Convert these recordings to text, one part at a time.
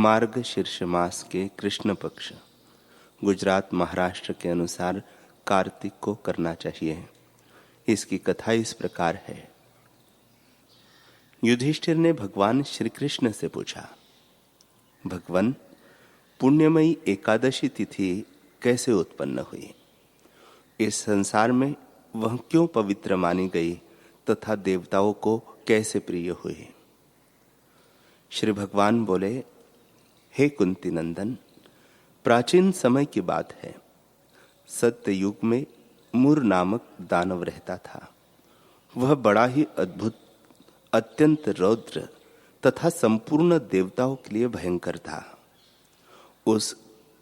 मार्गशीर्ष मास के कृष्ण पक्ष गुजरात महाराष्ट्र के अनुसार कार्तिक को करना चाहिए। इसकी कथा इस प्रकार है। युधिष्ठिर ने भगवान श्री कृष्ण से पूछा, भगवान, पुण्यमयी एकादशी तिथि कैसे उत्पन्न हुई? इस संसार में वह क्यों पवित्र मानी गई तथा देवताओं को कैसे प्रिय हुई? श्री भगवान बोले, हे कुंती नंदन, प्राचीन समय की बात है। सत्य युग में मुर नामक दानव रहता था। वह बड़ा ही अद्भुत, अत्यंत रौद्र तथा संपूर्ण देवताओं के लिए भयंकर था। उस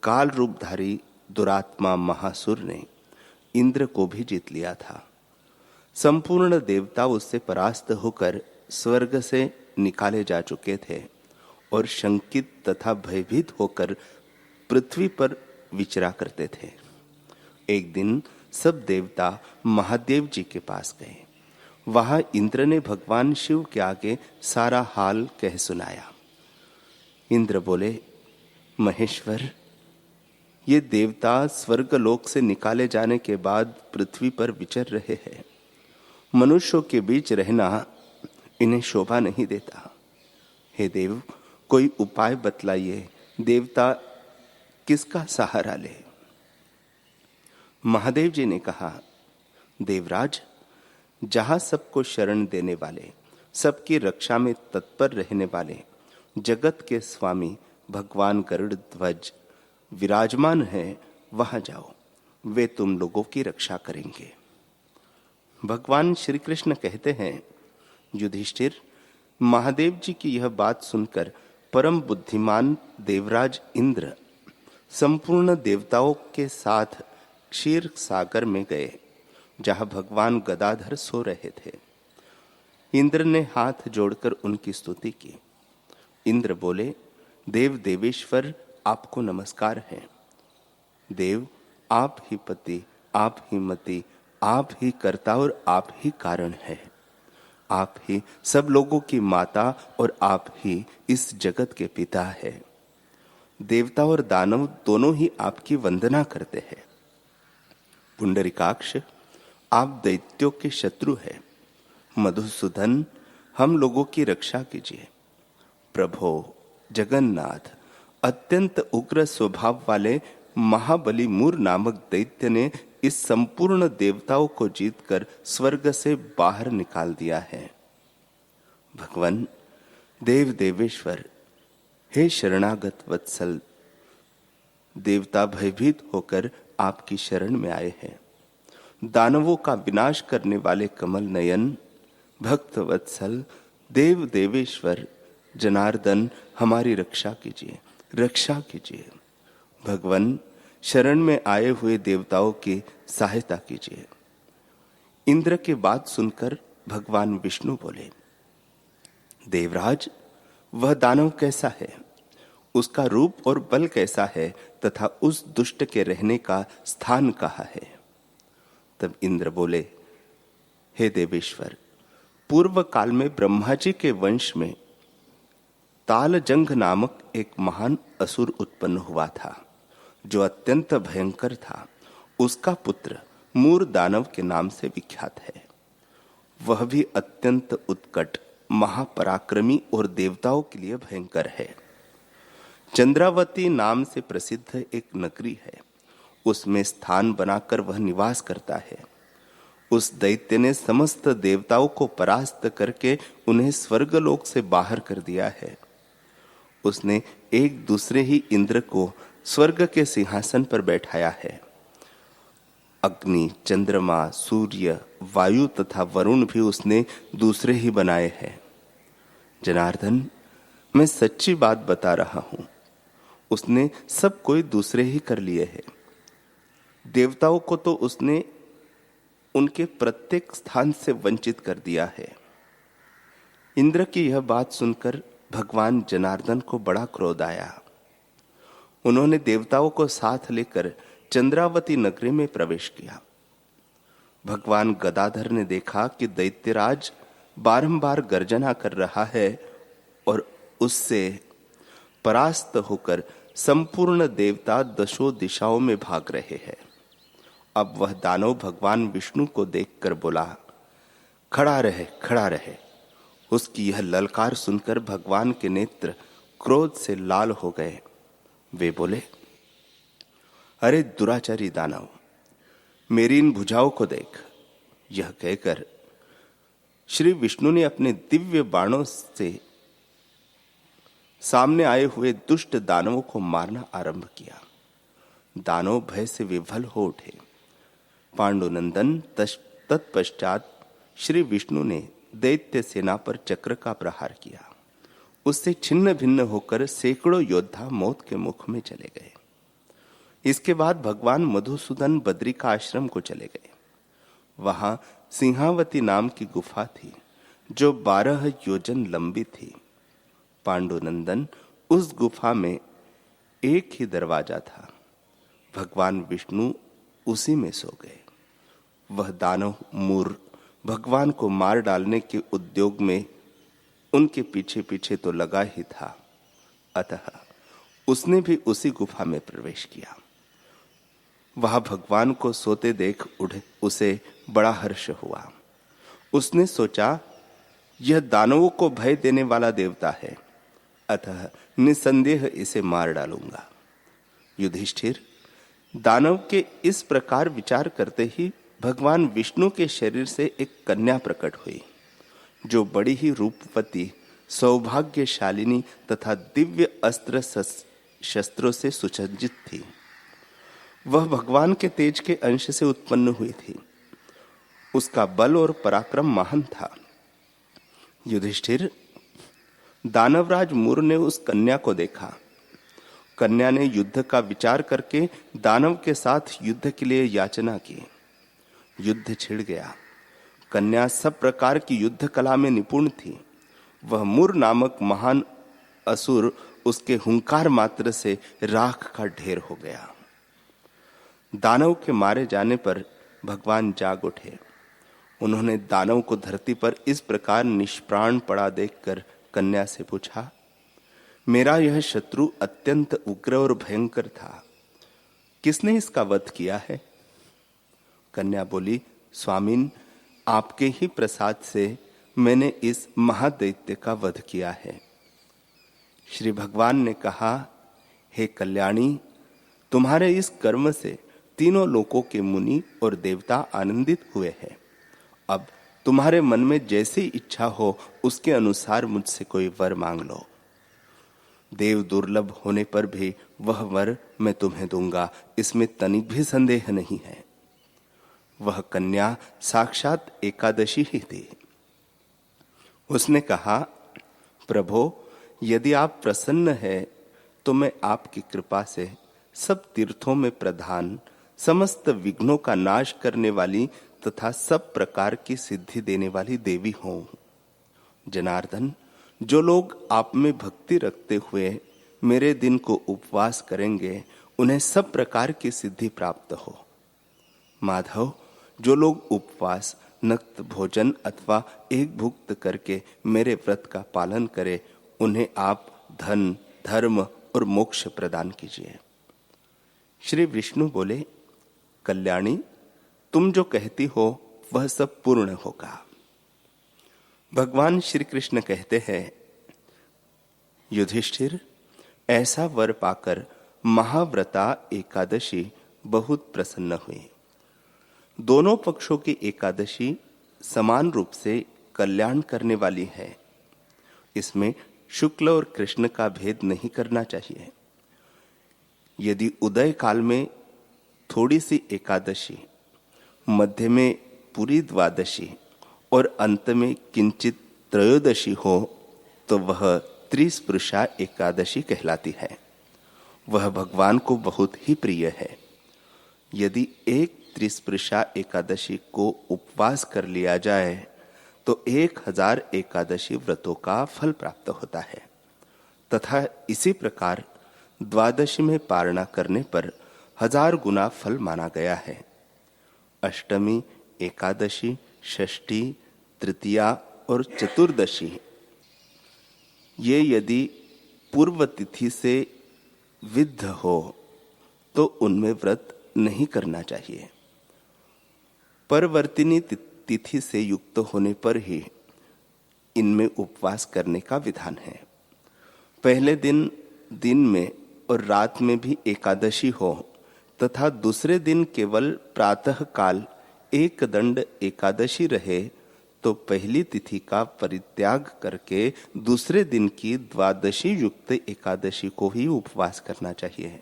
काल रूपधारी दुरात्मा महासुर ने इंद्र को भी जीत लिया था। संपूर्ण देवता उससे परास्त होकर स्वर्ग से निकाले जा चुके थे और शंकित तथा भयभीत होकर पृथ्वी पर विचरा करते थे। एक दिन सब देवता महादेव जी के पास गए। वहां इंद्र ने भगवान शिव के आगे सारा हाल कह सुनाया। इंद्र बोले, महेश्वर, ये देवता स्वर्गलोक से निकाले जाने के बाद पृथ्वी पर विचर रहे हैं। मनुष्यों के बीच रहना इन्हें शोभा नहीं देता। हे देव, कोई उपाय बतलाइए, देवता किसका सहारा ले? महादेव जी ने कहा, देवराज, जहां सबको शरण देने वाले, सबकी रक्षा में तत्पर रहने वाले जगत के स्वामी भगवान गरुड़ ध्वज विराजमान है, वहां जाओ, वे तुम लोगों की रक्षा करेंगे। भगवान श्री कृष्ण कहते हैं, युधिष्ठिर, महादेव जी की यह बात सुनकर परम बुद्धिमान देवराज इंद्र संपूर्ण देवताओं के साथ क्षीर सागर में गए, जहां भगवान गदाधर सो रहे थे। इंद्र ने हाथ जोड़कर उनकी स्तुति की। इंद्र बोले, देव देवेश्वर, आपको नमस्कार है। देव, आप ही पति, आप ही मति, आप ही कर्ता और आप ही कारण है। आप ही सब लोगों की माता और आप ही इस जगत के पिता है। देवता और दानव दोनों ही आपकी वंदना करते हैं। पुंडरीकाक्ष, आप दैत्यों के शत्रु हैं। मधुसूदन, हम लोगों की रक्षा कीजिए। प्रभो जगन्नाथ, अत्यंत उग्र स्वभाव वाले महाबली मूर नामक दैत्य ने इस संपूर्ण देवताओं को जीतकर स्वर्ग से बाहर निकाल दिया है। भगवान, देव देवेश्वर, हे शरणागत वत्सल, देवता भयभीत होकर आपकी शरण में आए हैं। दानवों का विनाश करने वाले कमल नयन, भक्त वत्सल, देव देवेश्वर, जनार्दन, हमारी रक्षा कीजिए, रक्षा कीजिए। भगवान, शरण में आए हुए देवताओं की सहायता कीजिए। इंद्र की बात सुनकर भगवान विष्णु बोले, देवराज, वह दानव कैसा है? उसका रूप और बल कैसा है तथा उस दुष्ट के रहने का स्थान कहाँ है? तब इंद्र बोले, हे देवेश्वर, पूर्व काल में ब्रह्मा जी के वंश में तालजंघ नामक एक महान असुर उत्पन्न हुआ था, जो अत्यंत भयंकर था। उसका पुत्र मूर दानव के नाम से विख्यात है। वह भी अत्यंत उत्कट, महापराक्रमी और देवताओं के लिए भयंकर है। चंद्रावती नाम से प्रसिद्ध एक नगरी है, उसमें स्थान बनाकर वह निवास करता है। उस दैत्य ने समस्त देवताओं को परास्त करके उन्हें स्वर्गलोक से बाहर कर दिया है। उसने एक दूसरे ही इंद्र को स्वर्ग के सिंहासन पर बैठाया है। अग्नि, चंद्रमा, सूर्य, वायु तथा वरुण भी उसने दूसरे ही बनाए हैं। जनार्दन, मैं सच्ची बात बता रहा हूं, उसने सब कोई दूसरे ही कर लिए हैं। देवताओं को तो उसने उनके प्रत्येक स्थान से वंचित कर दिया है। इंद्र की यह बात सुनकर भगवान जनार्दन को बड़ा क्रोध आया। उन्होंने देवताओं को साथ लेकर चंद्रावती नगरी में प्रवेश किया। भगवान गदाधर ने देखा कि दैत्यराज बारंबार गर्जना कर रहा है और उससे परास्त होकर संपूर्ण देवता दशों दिशाओं में भाग रहे हैं। अब वह दानव भगवान विष्णु को देखकर बोला, खड़ा रहे, खड़ा रहे। उसकी यह ललकार सुनकर भगवान के नेत्र क्रोध से लाल हो गए। वे बोले, अरे दुराचारी दानव, मेरी इन भुजाओं को देख। यह कहकर श्री विष्णु ने अपने दिव्य बाणों से सामने आए हुए दुष्ट दानवों को मारना आरंभ किया। दानव भय से विह्वल हो उठे। पांडुनंदन तत्पश्चात श्री विष्णु ने दैत्य सेना पर चक्र का प्रहार किया। उससे छिन्न भिन्न होकर सैकड़ों योद्धा मौत के मुख में चले गए। इसके बाद भगवान मधुसूदन बद्री का आश्रम को चले गए। वहां सिंहावती नाम की गुफा थी जो 12 योजन लंबी थी। पांडुनंदन उस गुफा में एक ही दरवाजा था। भगवान विष्णु उसी में सो गए। वह दानव मूर भगवान को मार डालने के उद्योग में उनके पीछे पीछे तो लगा ही था, अतः उसने भी उसी गुफा में प्रवेश किया। वहां भगवान को सोते देख उसे बड़ा हर्ष हुआ। उसने सोचा, यह दानवों को भय देने वाला देवता है, अतः निसंदेह इसे मार डालूंगा। युधिष्ठिर, दानव के इस प्रकार विचार करते ही भगवान विष्णु के शरीर से एक कन्या प्रकट हुई, जो बड़ी ही रूपवती, सौभाग्यशालिनी तथा दिव्य अस्त्र शस्त्रों से सुसज्जित थी। वह भगवान के तेज के अंश से उत्पन्न हुई थी। उसका बल और पराक्रम महान था। युधिष्ठिर, दानवराज मूर ने उस कन्या को देखा। कन्या ने युद्ध का विचार करके दानव के साथ युद्ध के लिए याचना की। युद्ध छिड़ गया। कन्या सब प्रकार की युद्ध कला में निपुण थी। वह मूर नामक महान असुर उसके हुंकार मात्र से राख का ढेर हो गया। दानव के मारे जाने पर भगवान जाग उठे। उन्होंने दानव को धरती पर इस प्रकार निष्प्राण पड़ा देखकर कन्या से पूछा, मेरा यह शत्रु अत्यंत उग्र और भयंकर था, किसने इसका वध किया है? कन्या बोली, स्वामिन, आपके ही प्रसाद से मैंने इस महादैत्य का वध किया है। श्री भगवान ने कहा, हे कल्याणी, तुम्हारे इस कर्म से तीनों लोकों के मुनि और देवता आनंदित हुए हैं। अब तुम्हारे मन में जैसी इच्छा हो उसके अनुसार मुझसे कोई वर मांग लो। देव दुर्लभ होने पर भी वह वर मैं तुम्हें दूंगा, इसमें तनिक भी संदेह नहीं है। वह कन्या साक्षात एकादशी ही थी। उसने कहा, प्रभो, यदि आप प्रसन्न हैं तो मैं आपकी कृपा से सब तीर्थों में प्रधान, समस्त विघ्नों का नाश करने वाली तथा सब प्रकार की सिद्धि देने वाली देवी हूं। जनार्दन, जो लोग आप में भक्ति रखते हुए मेरे दिन को उपवास करेंगे, उन्हें सब प्रकार की सिद्धि प्राप्त हो। माधव, जो लोग उपवास, नक्त भोजन अथवा एक भुक्त करके मेरे व्रत का पालन करे, उन्हें आप धन, धर्म और मोक्ष प्रदान कीजिए। श्री विष्णु बोले, कल्याणी, तुम जो कहती हो वह सब पूर्ण होगा। भगवान श्री कृष्ण कहते हैं, युधिष्ठिर, ऐसा वर पाकर महाव्रता एकादशी बहुत प्रसन्न हुई। दोनों पक्षों की एकादशी समान रूप से कल्याण करने वाली है। इसमें शुक्ल और कृष्ण का भेद नहीं करना चाहिए। यदि उदय काल में थोड़ी सी एकादशी, मध्य में पूरी द्वादशी और अंत में किंचित त्रयोदशी हो तो वह त्रिस्पृशा एकादशी कहलाती है। वह भगवान को बहुत ही प्रिय है। यदि एक त्रिस्पृशा एकादशी को उपवास कर लिया जाए तो 1000 एकादशी व्रतों का फल प्राप्त होता है, तथा इसी प्रकार द्वादशी में पारणा करने पर 1000 गुना फल माना गया है। अष्टमी, एकादशी, षष्ठी, तृतीया और चतुर्दशी, ये यदि पूर्व तिथि से विद्ध हो तो उनमें व्रत नहीं करना चाहिए। परवर्तिनी तिथि से युक्त होने पर ही इनमें उपवास करने का विधान है। पहले दिन में और रात में भी एकादशी हो तथा दूसरे दिन केवल प्रातः काल एक दंड एकादशी रहे तो पहली तिथि का परित्याग करके दूसरे दिन की द्वादशी युक्त एकादशी को ही उपवास करना चाहिए।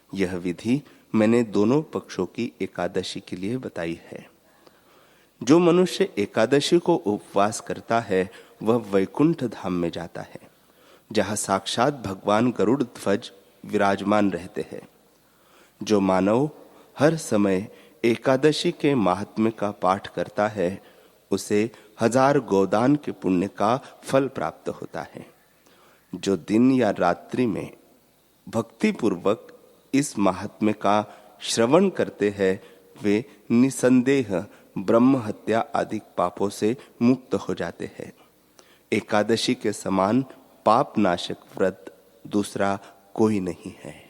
यह विधि मैंने दोनों पक्षों की एकादशी के लिए बताई है। जो मनुष्य एकादशी को उपवास करता है वह वैकुंठ धाम में जाता है, जहाँ साक्षात भगवान गरुड़ ध्वज विराजमान रहते हैं। जो मानव हर समय एकादशी के महात्म्य का पाठ करता है उसे 1000 गोदान के पुण्य का फल प्राप्त होता है। जो दिन या रात्रि में भक्ति पूर्वक इस महात्म्य का श्रवण करते हैं वे निसंदेह ब्रह्म हत्या आदि पापों से मुक्त हो जाते हैं। एकादशी के समान पाप नाशक व्रत दूसरा कोई नहीं है।